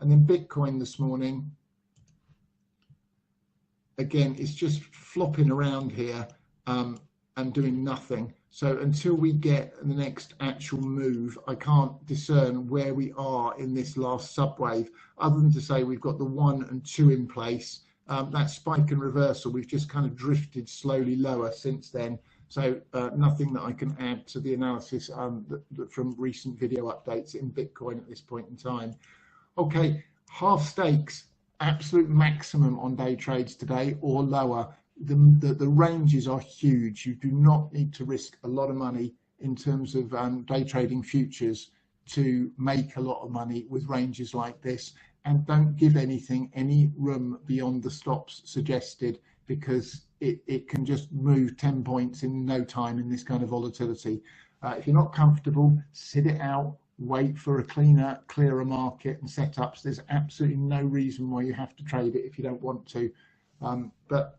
And then Bitcoin this morning, again, it's just flopping around here and doing nothing. So until we get the next actual move, I can't discern where we are in this last subwave, other than to say we've got the 1 and 2 in place. That spike and reversal, we've just kind of drifted slowly lower since then. So nothing that I can add to the analysis from recent video updates in Bitcoin at this point in time. Okay, half stakes, absolute maximum on day trades today or lower. The ranges are huge. You do not need to risk a lot of money in terms of day trading futures to make a lot of money with ranges like this, and don't give anything any room beyond the stops suggested, because it can just move 10 points in no time in this kind of volatility. If you're not comfortable, sit it out, wait for a clearer market and setups. There's absolutely no reason why you have to trade it if you don't want to. But